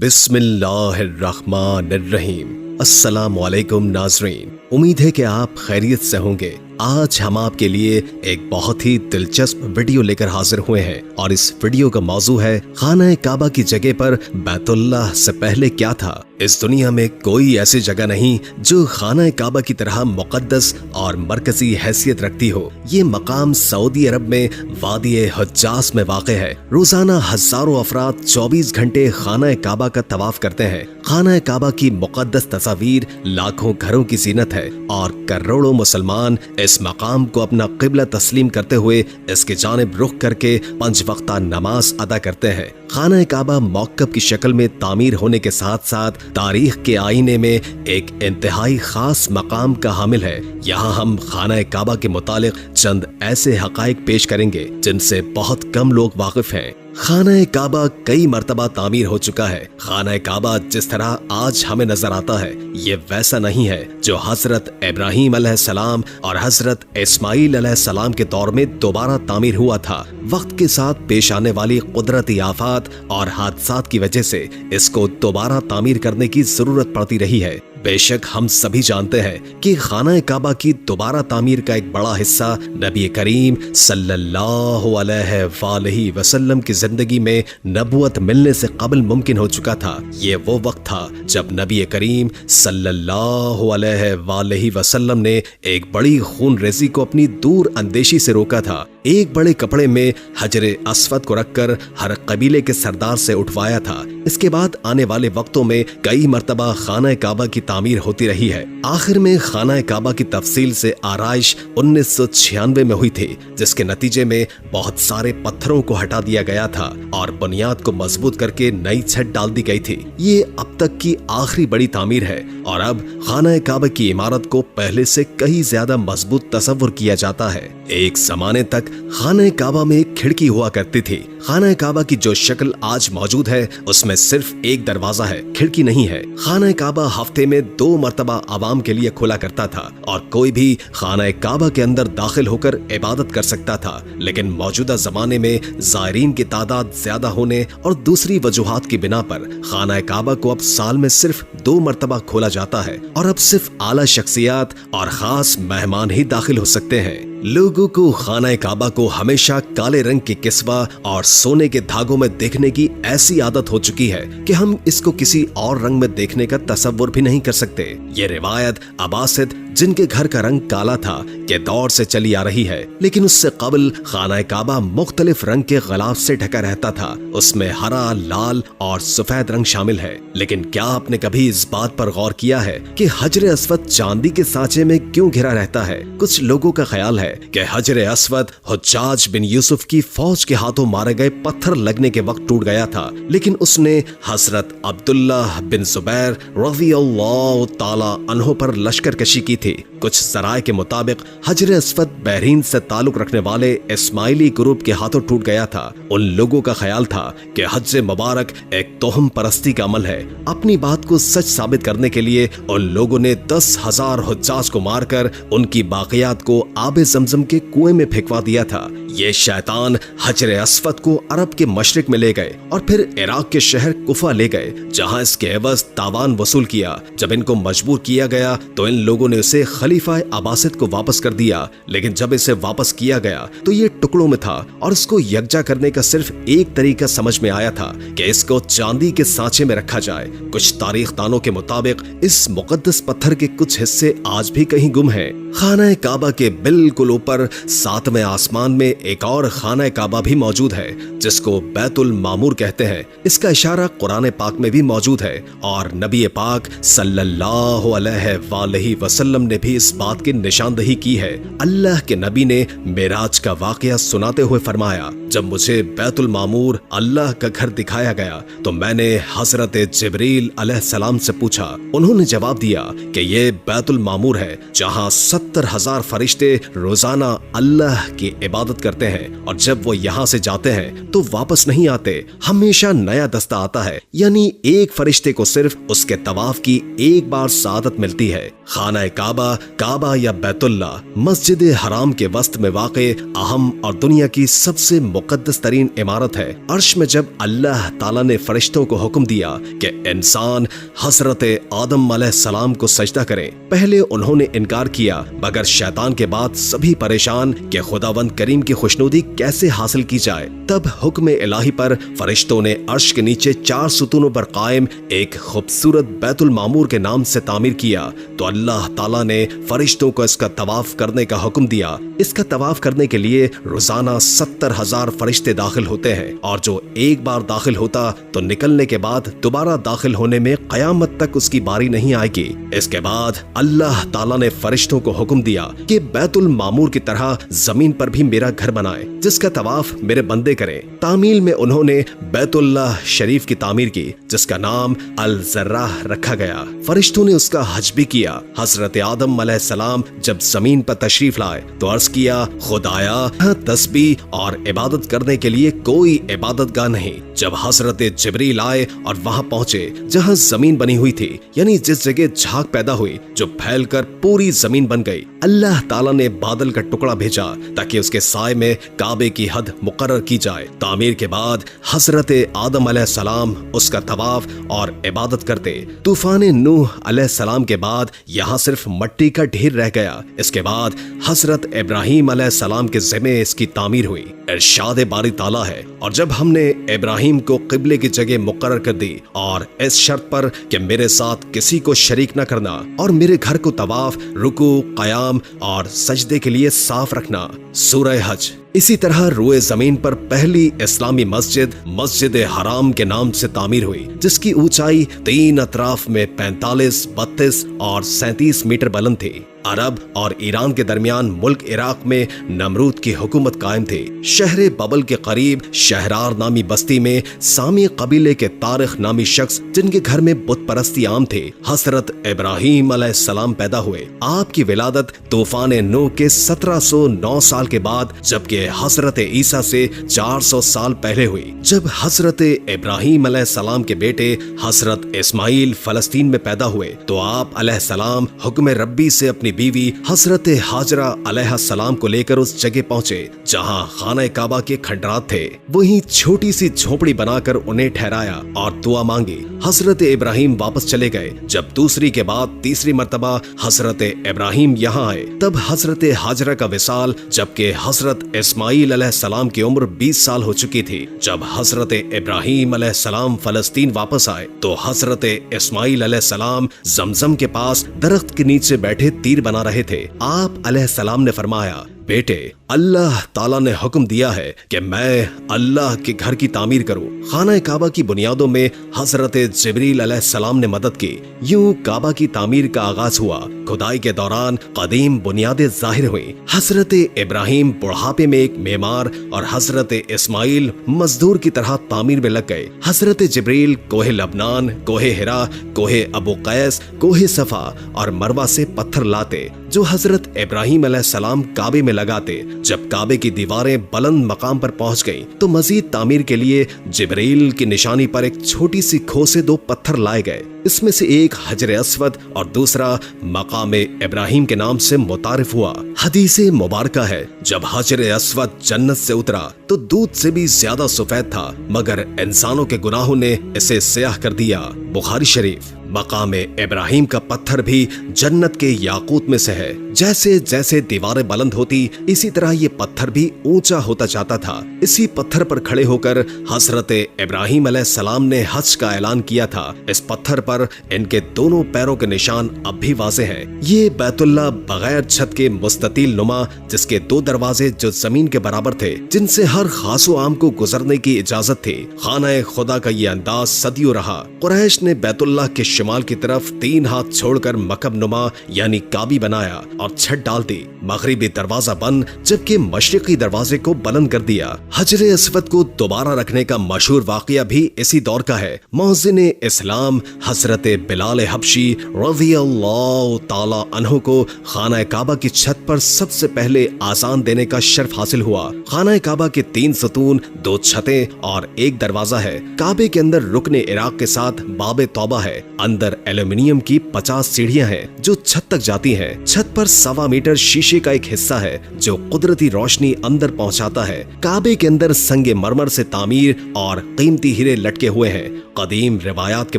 बिस्मिल्लाह अर्रहमान अर्रहीम। अस्सलाम वालेकुम नाज़रीन, उम्मीद है कि आप खैरियत से होंगे। आज हम आपके लिए एक बहुत ही दिलचस्प वीडियो लेकर हाजिर हुए हैं और इस वीडियो का मौजू है खाना काबा की जगह पर बैतुल्लाह से पहले क्या था। इस दुनिया में कोई ऐसी जगह नहीं जो खाना काबा की तरह मुकद्दस और मरकजी हैसियत रखती हो। ये मकाम सऊदी अरब में वादी हज्जाज में वाक़े है। रोजाना हजारों अफराद 24 घंटे खाना काबा का तवाफ करते हैं। खाना काबा की मुकद्दस तस्वीर लाखों घरों की जीनत है और करोड़ों मुसलमान इस मकाम को अपना क़िबला तस्लीम करते हुए इसकी जानिब रुख करके 5 वक्ता नमाज अदा करते हैं। खाना काबा मौक़िफ़ की शक्ल में तामीर होने के साथ साथ तारीख के आईने में एक इंतहाई खास मकाम का हामिल है। यहाँ हम खाना काबा के मुतालिक चंद ऐसे हक़ाइक़ पेश करेंगे जिनसे बहुत कम लोग वाकिफ हैं। खाना काबा कई मर्तबा तामीर हो चुका है। खाना काबा जिस तरह आज हमें नजर आता है ये वैसा नहीं है जो हजरत इब्राहीम अलैहिस्सलाम और हजरत इस्माईल अलैहिस्सलाम के दौर में दोबारा तामीर हुआ था। वक्त के साथ पेश आने वाली कुदरती आफात और हादसात की वजह से इसको दोबारा तामीर करने की जरूरत पड़ती रही है। बेशक हम सभी जानते हैं कि खाना काबा की दोबारा तामीर का एक बड़ा हिस्सा नबी करीम सल्लल्लाहु अलैहि वसल्लम की जिंदगी में नबुवत मिलने से कबल मुमकिन हो चुका था। ये वो वक्त था जब नबी करीम सल्लल्लाहु अलैहि वसल्लम ने एक बड़ी खून रेजी को अपनी दूर अंदेशी से रोका था। एक बड़े कपड़े में हजरे अस्वद को रखकर हर कबीले के सरदार से उठवाया था। इसके बाद आने वाले वक्तों में कई मर्तबा खाना काबा की तामीर होती रही है। आखिर में खाना काबा की तफसील से आराइश 1996 में हुई थी, जिसके नतीजे में बहुत सारे पत्थरों को हटा दिया गया था और बुनियाद को मजबूत करके नई छत डाल दी गई थी। ये अब तक की आखिरी बड़ी तामीर है और अब खाना काबा की इमारत को पहले से कहीं ज्यादा मजबूत तस्वुर किया जाता है। एक जमाने तक खाना काबा में एक खिड़की हुआ करती थी। खाना काबा की जो शक्ल आज मौजूद है उसमें सिर्फ एक दरवाजा है, खिड़की नहीं है। खाना काबा हफ्ते में 2 मरतबा आवाम के लिए खुला करता था और कोई भी खाना काबा के अंदर दाखिल होकर इबादत कर सकता था। लेकिन मौजूदा जमाने में ज़ायरीन की तादाद ज्यादा होने और दूसरी वजूहात की बिना पर खाना काबा को अब साल में सिर्फ 2 मरतबा खोला जाता है और अब सिर्फ आला शख्सियात और खास मेहमान ही दाखिल हो सकते हैं। लोगों को खाना काबा को हमेशा काले रंग के किस्वा और सोने के धागों में देखने की ऐसी आदत हो चुकी है कि हम इसको किसी और रंग में देखने का तसव्वुर भी नहीं कर सकते। ये रिवायत अब्बासिद जिनके घर का रंग काला था के दौर से चली आ रही है, लेकिन उससे कबल खाना काबा मुख्तलिफ रंग के गलाफ से ढका रहता था। उसमें हरा, लाल और सफेद रंग शामिल है। लेकिन क्या आपने कभी इस बात पर गौर किया है कि हजरे अस्वद चांदी के सांचे में क्यों घिरा रहता है? कुछ लोगों का ख्याल है कि हजरे अस्वद हुज्जाज बिन यूसुफ की फौज के हाथों मारे गए पत्थर लगने के वक्त टूट गया था, लेकिन उसने हजरत अब्दुल्लाह बिन जुबैर रज़ियल्लाहु ताला अन्हु पर लश्कर कशी की थी। कुछ ज़राए के मुताबिक हजरे अस्वद बहरीन से ताल्लुक रखने वाले इस्माइली ग्रुप के हाथों टूट गया था। उन लोगों का ख्याल था कि हज मुबारक एक तोहम परस्ती का अमल है। अपनी बात को सच साबित करने के लिए उन लोगों ने 10,000 हुज्जाज को मारकर उनकी बाकियात को आबे ज़मज़म के कुएं में फेंकवा दिया था। ये शैतान हजरे अस्वद को अरब के मशरिक में ले गए और फिर इराक के शहर कुफा ले गए, जहां इसके एवज तावान वसूल किया। जब इनको मजबूर किया गया तो इन लोगों ने उसे खलीफा अब्बासिद को वापस कर दिया, लेकिन जब इसे वापस किया गया तो ये टुकड़ों में था और इसको यकजा करने का सिर्फ एक तरीका समझ में आया था कि इसको चांदी के सांचे में रखा जाए। कुछ तारीख दानों के मुताबिक इस मुकद्दस पत्थर के कुछ हिस्से आज भी कहीं गुम हैं। खाना काबा के बिल्कुल ऊपर 7वें आसमान में एक और खाना काबा भी मौजूद है जिसको बैतुल मामूर कहते हैं। इसका इशारा कुरान पाक में भी मौजूद है और नबी पाक सल्लल्लाहु अलैहि वसल्लम ने भी इस बात की निशानदही की है। अल्लाह के नबी ने मेराज का वाकया सुनाते हुए फरमाया, जब मुझे बैतुल मामूर अल्लाह का घर दिखाया गया तो मैंने हजरत जिब्रील अलैहिस्सलाम से पूछा। उन्होंने जवाब दिया कि ये बैतुल मामूर है जहाँ 70,000 फरिश्ते रोजाना अल्लाह की इबादत करते हैं और जब वो यहाँ से जाते हैं तो वापस नहीं आते, हमेशा नया दस्ता आता है। यानी एक फरिश्ते को सिर्फ उसके तवाफ की एक बार सआदत मिलती है। खाना काबा, काबा या बैतुल्ला मस्जिद हराम के वस्त में वाक़े अहम और दुनिया की सबसे मुकद्दस तरीन इमारत है। अर्श में जब अल्लाह ताला ने फरिश्तों को हुक्म दिया कि इंसान हजरत आदम अलैहिस्सलाम को सजदा करें, पहले उन्होंने इनकार किया, मगर शैतान के बाद सभी परेशान कि खुदावंद करीम की खुशनुदी कैसे हासिल की जाए। तब हुक्म इलाही पर फरिश्तों ने अर्श के नीचे 4 सुतूनों पर कायम एक खूबसूरत बैतुल मामूर के नाम से तामीर किया। तो अल्लाह ताला ने फरिश्तों को इसका तवाफ करने का हुक्म दिया। इसका तवाफ करने के लिए रोजाना 70,000 फरिश्ते दाखिल होते हैं, और जो एक बार दाखिल होता तो निकलने के बाद दोबारा दाखिल होने में कयामत तक उसकी बारी नहीं आएगी। इसके बाद अल्लाह ताला ने फरिश्तों को हुक्म दिया कि बैतुल मामूर की तरह जमीन पर भी मेरा घर बनाए, जिसका तवाफ मेरे बंदे करें। तामील में उन्होंने बैतुल्लाह शरीफ की तामीर की, जिसका नाम अल जर्राह रखा गया। फरिश्तों ने उसका हज भी किया। हजरत आदम अलैहिस्सलाम जब जमीन पर तशरीफ लाए तो अर्ज किया, खुदाया तस्बीह और इबादत करने के लिए कोई इबादतगाह नहीं। जब हजरत जिब्रील आए और वहां पहुंचे जहां जमीन बनी हुई थी, यानी जिस जगह झाग पैदा हुई जो फैलकर पूरी जमीन बन गई, अल्लाह ताला ने बादल का टुकड़ा भेजा ताकि उसके साए में काबे की हद मुकर्रर की जाए। तामीर के बाद हजरत आदम अलैहिस्सलाम उसका तवाफ और इबादत करते। तूफान नूह अलैहिस्सलाम के बाद यहाँ सिर्फ मिट्टी का ढेर रह गया। इसके बाद हजरत इब्राहीम अलैहिस्सलाम के ज़िम्मे इसकी तामीर हुई। इरशाद बारी ताला है, और जब हमने इब्राहीम को किबले की जगह मुकर्रर कर दी और इस शर्त पर कि मेरे साथ किसी को शरीक न करना और मेरे घर को तवाफ, रुकू, कयाम और सजदे के लिए साफ रखना। सूरह हज। इसी तरह रोए जमीन पर पहली इस्लामी मस्जिद मस्जिद हराम के नाम से तामीर हुई, जिसकी ऊंचाई 3 अतराफ में 45, 32 और 37 मीटर बुलंद थी। अरब और ईरान के दरमियान मुल्क इराक में नमरूद की हुकूमत कायम थी। शहर बबल के करीब शहरार नामी बस्ती में सामी कबीले के तारिख नामी शख्स, जिनके घर में बुत परस्ती आम थे, हजरत इब्राहीम अलैहिस्सलाम पैदा हुए। आपकी विलादत तूफान नूह के 1709 साल के बाद, जबकि हजरत ईसा से 400 साल पहले हुई, जब हजरत इब्राहीम अलैहिस्सलाम के बेटे हजरत इस्माइल फलस्तीन में पैदा हुए। तो आप अलैहिस्सलाम हुक्म रब्बी से अपनी बीवी हजरत हाजरा अलैहिस्सलाम को लेकर उस जगह पहुंचे जहां खाना काबा के खंडरात थे। वहीं छोटी सी झोपड़ी बनाकर उन्हें ठहराया और दुआ मांगी। हजरत इब्राहीम वापस चले गए। जब दूसरी के बाद तीसरी मर्तबा हजरत इब्राहीम यहाँ आए, तब हजरत हाजरा का विसाल, जबकि हजरत इस्माइल अलैहिस्सलाम की उम्र 20 साल हो चुकी थी। जब हजरत इब्राहीम अलैहिस्सलाम फलस्तीन वापस आए तो हजरत इस्माइल अलैहिस्सलाम जमजम के पास दरख्त के नीचे बैठे तीर बना रहे थे। आप अलैहिस्सलाम ने फरमाया, बेटे, अल्लाह ताला ने हुक्म दिया है कि मैं अल्लाह के घर की तामीर करूं। खाना काबा की बुनियादों में हजरत जिब्रील अलैहिस्सलाम ने मदद की। यूं काबा की तामीर का आगाज हुआ। खुदाई के दौरान कदीम बुनियादें जाहिर हुई। हजरत इब्राहीम बुढ़ापे में एक मेमार और हजरत इस्माइल मजदूर की तरह तामीर में लग गए। हजरत जिब्रील कोहे लबनान, कोहे हिरा, कोहे अबू कैस, कोहे सफा और मरवा से पत्थर लाते, जो हजरत इब्राहीम अलैहिस्सलाम काबे में लगाते। जब काबे की दीवारें बुलंद मकाम पर पहुंच गईं, तो मजीद तामीर के लिए जिब्रील की निशानी पर एक छोटी सी खो से 2 पत्थर लाए गए। इसमें से एक हजर अस्वद और दूसरा मकाम इब्राहीम के नाम से मुतारिफ हुआ। हदीस मुबारका है, जब हजर अस्वद जन्नत से उतरा तो दूध से भी ज्यादा सफेद था, मगर इंसानों के गुनाहों ने इसे स्याह कर दिया। बुखारी शरीफ। मकाम इब्राहीम का पत्थर भी जन्नत के याकूत में से है। जैसे जैसे दीवारें बुलंद होती, इसी तरह ये पत्थर भी ऊंचा होता जाता था। इसी पत्थर पर खड़े होकर हजरत इब्राहीम अलैहिस्सलाम ने हज का ऐलान किया था। इस पत्थर पर इनके दोनों पैरों के निशान अब भी वाज़ेह हैं। ये बैतुल्लाह बगैर छत के मुस्ततील नुमा, जिसके 2 दरवाजे जो जमीन के बराबर थे, जिनसे हर खासो आम को गुजरने की इजाजत थी। खाना खुदा का ये अंदाज सदियों रहा। कुरैश ने बैतुल्लाह के शिमाल की तरफ 3 हाथ छोड़कर मकब नुमा यानी काबी बनाया और छत डाल दी। मगरिबी दरवाजा बंद, जबकि मशरिकी दरवाजे को बुलंद कर दिया। हजरे अस्वद को दोबारा रखने का मशहूर वाकया भी इसी दौर का है। मुअज्जिन इस्लाम हजरत बिलाल हबशी रज़ियल्लाहु ताला अन्हु को खाना काबा की छत पर सबसे पहले आजान देने का शर्फ हासिल हुआ। खाना काबा के 3 सतून, 2 छतें और 1 दरवाजा है। काबे के अंदर रुकने इराक के साथ बाबे तौबा है। अंदर एल्यूमिनियम की 50 सीढ़ियां हैं जो छत तक जाती हैं। छत पर 1.25 मीटर शीशे का एक हिस्सा है जो कुदरती रोशनी अंदर पहुंचाता है। काबे के अंदर संगे मरमर से तामीर और कीमती हीरे लटके हुए हैं। कदीम रिवायात के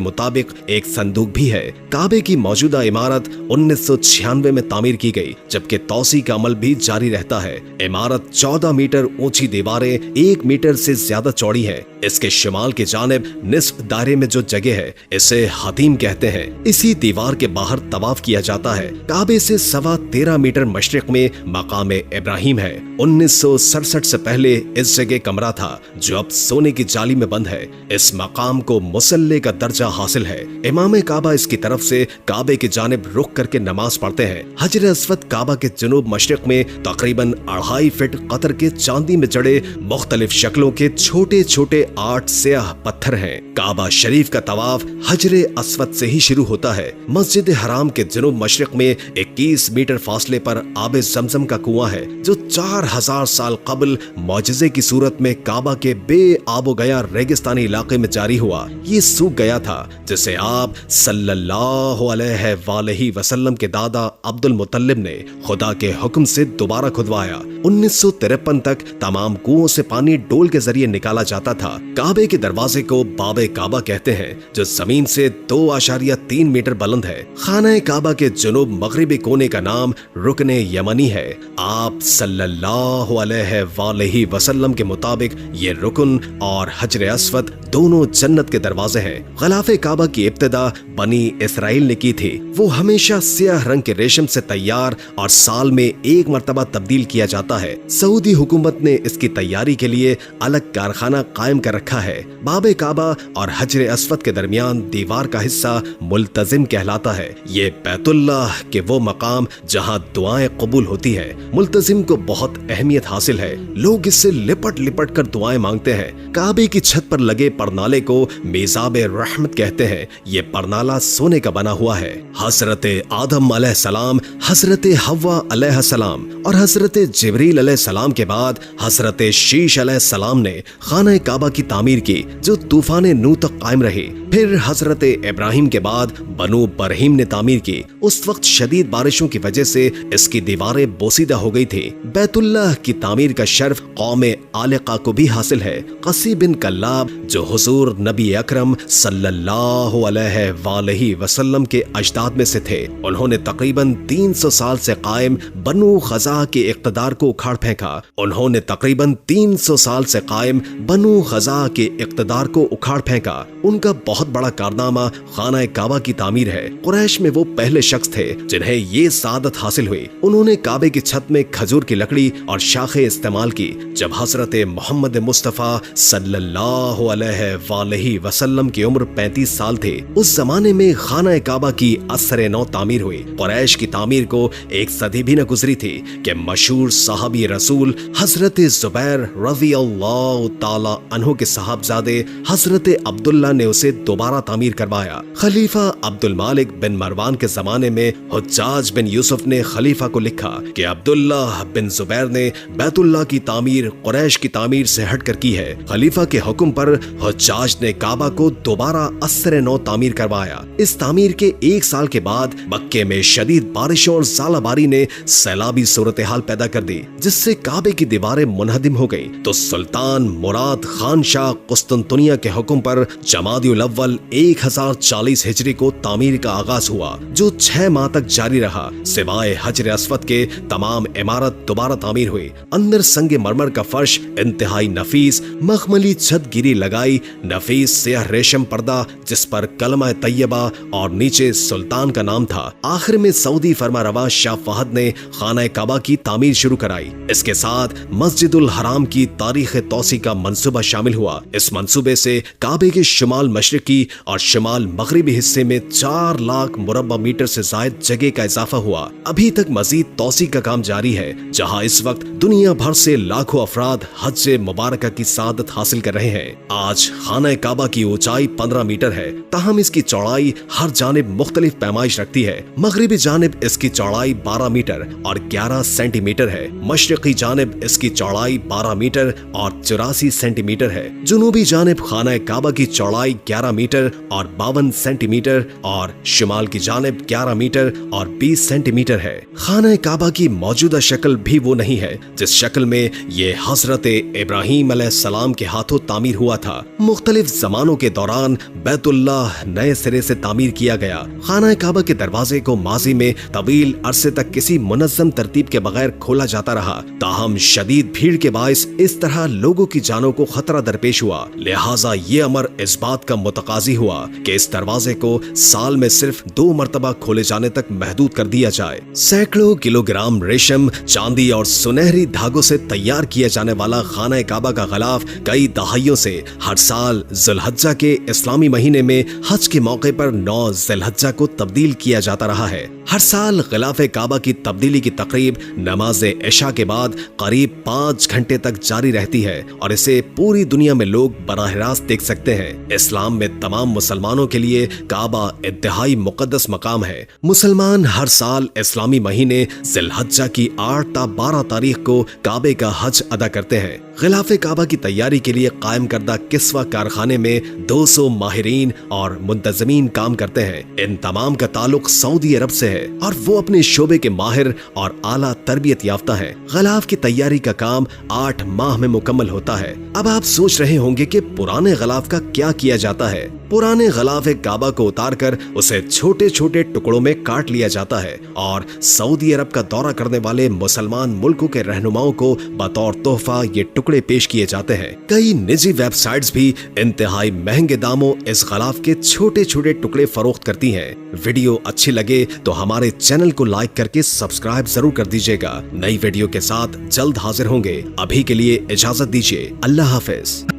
मुताबिक एक संदूक भी है। काबे की मौजूदा इमारत 1996 में तामीर की गई, जबकि तौसी का अमल भी जारी रहता है। इमारत 14 मीटर ऊंची दीवारें 1 मीटर से ज्यादा चौड़ी है। इसके शिमाल की जानिब निस्फ दायरे में जो जगह है इसे हतीम कहते हैं। इसी दीवार के बाहर तवाफ किया जाता है। काबे से 13.25 मीटर मशरिक में मकाम इब्राहिम है। 1967 से पहले इस जगह कमरा था जो अब सोने की जाली में बंद है। इस मकाम को मुसल्ले का दर्जा हासिल है। इमाम काबा इसकी तरफ से काबे की जानिब रुख करके नमाज पढ़ते हैं। हजर अस्वद काबा के जुनूब मशरिक में तकरीबन 2.5 फीट कतर के चांदी में जड़े मुख्तलिफ शक्लों के छोटे छोटे 8 स्याह पत्थर हैं। काबा शरीफ का तवाफ हजरे अस्वद से ही शुरू होता है। मस्जिद हराम के जुनूब मशरिक में 21 मीटर फासले पर आबे जमजम का कुआं है जो 4000 साल कबल मौजज़े की सूरत में काबा के बेआबो गया रेगिस्तानी इलाके में जारी हुआ। ये सूख गया था जिसे आप सल्लल्लाहु अलैहि वसल्लम के दादा अब्दुल मुत्तलिब ने खुदा के हुक्म से दोबारा खुदवाया। 1953 तक तमाम कुओं से पानी डोल के जरिए निकाला जाता था। काबे के दरवाजे को बाबे काबा कहते हैं जो जमीन से 2.3 मीटर बुलंद है। खाना काबा के जुनूब मगरिबी कोने का नाम रुकने यमनी है। आप सल्लल्लाहु अलैहि वसल्लम के मुताबिक ये रुकन और हजर अस्वद दोनों जन्नत के दरवाजे हैं। गलाफे काबा की इब्तिदा बनी इसराइल ने की थी। वो हमेशा स्याह रंग के रेशम से तैयार और साल में एक मर्तबा तब्दील किया जाता है। सऊदी हुकूमत ने इसकी तैयारी के लिए अलग कारखाना कायम कर रखा है। बाबे काबा और हजर अस्वद के दरमियान दीवार का हिस्सा मुल्तजिम कहलाता है। ये बैतुल्लाह के वो मकाम जहाँ दुआएं कबूल होती है। मुल्तजिम को बहुत अहमियत हासिल है। लोग इससे लिपट लिपट कर दुआएं मांगते हैं। काबे की छत पर लगे परनाले को मेज़ाब रहमत कहते हैं। ये परनाला सोने का बना हुआ है। हजरत आदम अलैहिस्सलाम, हजरत हव्वा अलैहिस्सलाम और हजरत जिब्रील अलैहिस्सलाम के बाद हजरत शीश अलैहिस्सलाम ने खाना काबा की तामीर की जो तूफान नू तक कायम रही। फिर हजरत इब्राहिम के बाद बनु बरहीम ने तामीर की। उस वक्त शदीद बारिशों की वजह से इसकी दीवारें बोसीदा हो गई थी। बैतुल्लाह की तामीर का शर्फ कौम आलिका को भी हासिल है। कसी बिन कल्लाब जो हुजूर नबी अकरम सल्लल्लाहु अलैहि वसल्लम के अजदाद में से थे, उन्होंने तकरीबन 300 साल से कायम बनु खज़ा के इक़्तिदार को उखाड़ फेंका। उन्होंने तकरीबन 300 साल से कायम बनु खज़ा के इक़्तिदार को उखाड़ फेंका। उनका बहुत बड़ा कारनामा खाना काबा की तामीर है। कुरैश में वो पहले शख्स थे जिन्हें ये सादत हासिल हुई। उन्होंने काबे की छत में खजूर की लकड़ी और शाखें इस्तेमाल की। जब हजरत मोहम्मद मुस्तफ़ा सल्लल्लाहु अलैहि वसल्लम की उम्र 35 साल थे, उस जमाने में खाना काबा की असर नौ तामीर हुई। कुरैश की तामीर को 1 सदी भी न गुजरी थी कि मशहूर साहबी रसूल हजरत जुबैर रज़ियल्लाहु ताला अन्हु के साहबजादे हजरत अब्दुल्ला ने उसे दोबारा तामीर करवाया। खलीफा अब्दुल मालिक बिन मरवान के जमाने में हुज्जाज बिन यूसुफ ने खलीफा को लिखा कि अब्दुल्ला बिन जुबैर ने बैतुल्लाह की तामीर कुरैश की तामीर से हटकर की है। खलीफा के हुक्म पर हुज्जाज ने काबा को दोबारा असर नौ तामीर करवाया। इस तामीर के 1 साल के बाद मक्के में शदीद बारिशों और ज़ालाबारी ने सैलाबी सूरत हाल पैदा कर दी, जिससे काबे की दीवारें मुनहदिम हो गई। तो सुल्तान मुराद खान शाह कुस्तुनतुनिया के हुक्म पर जमादिउल अव्वल 1040 हिजरी को तामीर का आगाज हुआ, जो 6 माह तक जारी रहा। सिवाय हजर अस्वद के तमाम इमारत दोबारा तामीर हुई। अंदर संगे मरमर का फर्श इंतहाई नफीस मखमली छत गिरी लगाई, नफीस स्याह रेशम पर्दा जिस पर कलमा तैयबा और नीचे सुल्तान का नाम था। आखिर में सऊदी फरमारवा शाह फहद ने खाना काबा की तामीर शुरू कराई। इसके साथ मस्जिदुल हराम की तारीख तौसी का मंसूबा शामिल हुआ। इस मंसूबे से काबे के शुमाल मशरिकी और शुमाल मगरिबी हिस्से में 4 लाख मुरब्बा मीटर से जायद जगह का इजाफा हुआ। अभी तक मजीद तौसी का काम जारी है, जहां इस वक्त दुनिया भर से लाखों अफराद हज मुबारक की सादत हासिल कर रहे हैं। आज खाना काबा की ऊंचाई 15 मीटर है, ताहम इसकी चौड़ाई हर जानिब मुख्तलिफ पैमाइश रखती है। मगरिबी जानिब इसकी चौड़ाई 12 मीटर और 11 सेंटीमीटर है। मशरिकी जानिब इसकी चौड़ाई 12 मीटर और 84 सेंटीमीटर है। जुनूबी जानिब खाना काबा की चौड़ाई 11 मीटर और 52 सेंटीमीटर और शिमाल की जानिब 11 मीटर और 20 सेंटीमीटर है। खाना काबा की मौजूदा शक्ल भी वो नहीं है जिस शक्ल में ये हजरत इब्राहीम अलैहिस्सलाम के हाथों तामीर हुआ था। मुख्तलिफ जमानों के दौरान बैतुल्लाह नए सिरे से तामीर किया गया। खाना काबा के दरवाजे को माजी में तवील अरसे तक किसी मुनज़्ज़म तरतीब के बगैर खोला जाता रहा, ताहम शदीद भीड़ के बाइस इस तरह लोगों की जानों को खतरा दरपेश हुआ। लिहाजा ये अमर इस बात का मुतकाजी हुआ कि इस दरवाजे को साल में सिर्फ 2 मरतबा खोले जाने तक महदूद कर दिया जाए। सैकड़ों किलोग्राम रेशम, चांदी और सुनहरी धागों से तैयार किया जाने वाला खाना काबा का गलाफ कई दहाइयों से हर साल ज़ुल्हज्जा के इस्लामी महीने में हज के मौके पर 9 ज़ुल्हज्जा को तब्दील किया जाता रहा है। हर साल गिलाफ़े काबा की तब्दीली की तकरीब नमाज इशा के बाद करीब 5 घंटे तक जारी रहती है और इसे पूरी दुनिया में लोग बराह रास्त देख सकते हैं। इस्लाम में तमाम मुसलमानों के लिए काबा इंतहाई मुकद्दस मकाम है। मुसलमान हर साल इस्लामी महीने ज़िलहज्जा की 8 ता 12 तारीख को काबे का हज अदा करते हैं। गिलाफ़े काबा की तैयारी के लिए कायम करदा किस्वा कारखाने में 200 माहिरीन और मुंतज़मीन काम करते हैं। इन तमाम का ताल्लुक सऊदी अरब से है और वो अपने शोबे के माहिर और आला तरबियत याफ्ता है। गिलाफ की तैयारी का काम 8 माह में मुकम्मल होता है। अब आप सोच रहे होंगे कि पुराने गिलाफ का क्या किया जाता है। पुराने गिलाफ़े काबा को उतारकर उसे छोटे छोटे टुकड़ों में काट लिया जाता है और सऊदी अरब का दौरा करने वाले मुसलमान मुल्कों के रहनुमाओं को बतौर तोहफा ये टुकड़े पेश किए जाते हैं। कई निजी वेबसाइट्स भी इंतहाई महंगे दामों इस गिलाफ के छोटे छोटे टुकड़े फरोख्त करती हैं। वीडियो अच्छी लगे तो हमारे चैनल को लाइक करके सब्सक्राइब जरूर कर दीजिएगा। नई वीडियो के साथ जल्द हाजिर होंगे। अभी के लिए इजाजत दीजिए। अल्लाह हाफिज।